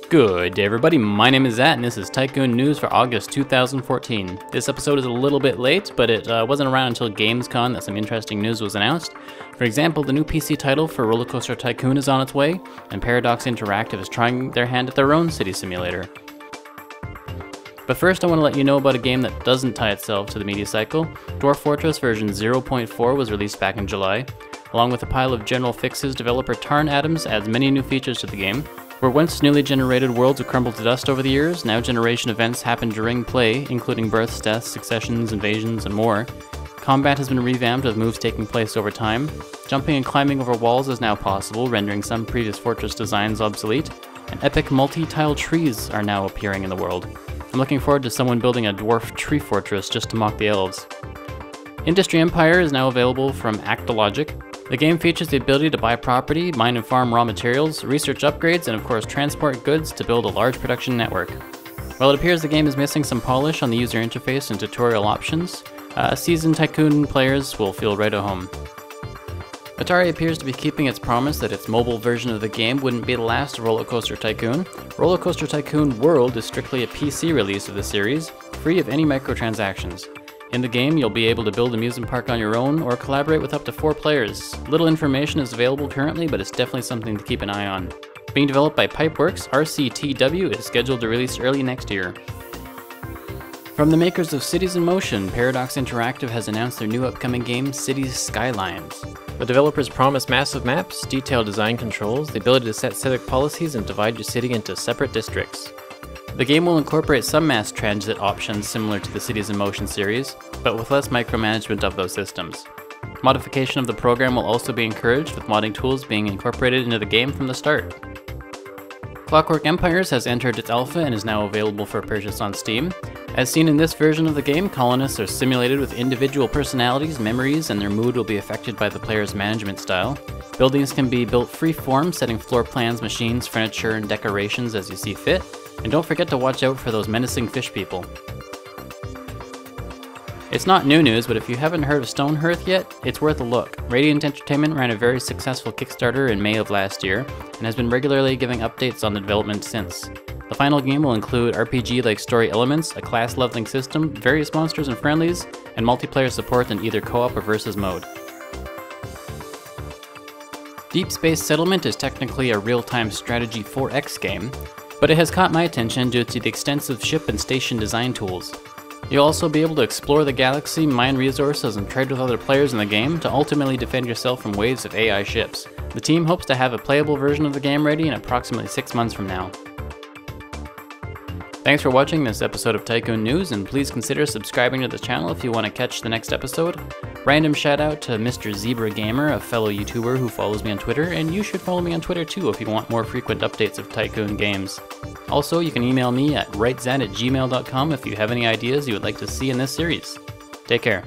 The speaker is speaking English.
Good day everybody, my name is Zat and this is Tycoon News for August 2014. This episode is a little bit late, but it wasn't around until Gamescom that some interesting news was announced. For example, the new PC title for RollerCoaster Tycoon is on its way, and Paradox Interactive is trying their hand at their own city simulator. But first I want to let you know about a game that doesn't tie itself to the media cycle. Dwarf Fortress version 0.4 was released back in July. Along with a pile of general fixes, developer Tarn Adams adds many new features to the game. Where once newly generated worlds have crumbled to dust over the years, now generation events happen during play, including births, deaths, successions, invasions, and more. Combat has been revamped with moves taking place over time. Jumping and climbing over walls is now possible, rendering some previous fortress designs obsolete. And epic multi-tile trees are now appearing in the world. I'm looking forward to someone building a dwarf tree fortress just to mock the elves. Industry Empire is now available from Actologic. The game features the ability to buy property, mine and farm raw materials, research upgrades, and of course transport goods to build a large production network. While it appears the game is missing some polish on the user interface and tutorial options, seasoned Tycoon players will feel right at home. Atari appears to be keeping its promise that its mobile version of the game wouldn't be the last RollerCoaster Tycoon. RollerCoaster Tycoon World is strictly a PC release of the series, free of any microtransactions. In the game, you'll be able to build an amusement park on your own or collaborate with up to 4 players. Little information is available currently, but it's definitely something to keep an eye on. Being developed by Pipeworks, RCTW is scheduled to release early next year. From the makers of Cities in Motion, Paradox Interactive has announced their new upcoming game, Cities Skylines. The developers promise massive maps, detailed design controls, the ability to set civic policies, and divide your city into separate districts. The game will incorporate some mass transit options similar to the Cities in Motion series, but with less micromanagement of those systems. Modification of the program will also be encouraged, with modding tools being incorporated into the game from the start. Clockwork Empires has entered its alpha and is now available for purchase on Steam. As seen in this version of the game, colonists are simulated with individual personalities, memories, and their mood will be affected by the player's management style. Buildings can be built free-form, setting floor plans, machines, furniture, and decorations as you see fit. And don't forget to watch out for those menacing fish people. It's not new news, but if you haven't heard of Stonehearth yet, it's worth a look. Radiant Entertainment ran a very successful Kickstarter in May of last year, and has been regularly giving updates on the development since. The final game will include RPG-like story elements, a class leveling system, various monsters and friendlies, and multiplayer support in either co-op or versus mode. Deep Space Settlement is technically a real-time strategy 4X game, but it has caught my attention due to the extensive ship and station design tools. You'll also be able to explore the galaxy, mine resources, and trade with other players in the game to ultimately defend yourself from waves of AI ships. The team hopes to have a playable version of the game ready in approximately 6 months from now. Thanks for watching this episode of Tycoon News, and please consider subscribing to the channel if you want to catch the next episode. Random shout out to Mr. Zebra Gamer, a fellow YouTuber who follows me on Twitter, and you should follow me on Twitter too if you want more frequent updates of Tycoon games. Also, you can email me at writezhatt@gmail.com if you have any ideas you would like to see in this series. Take care.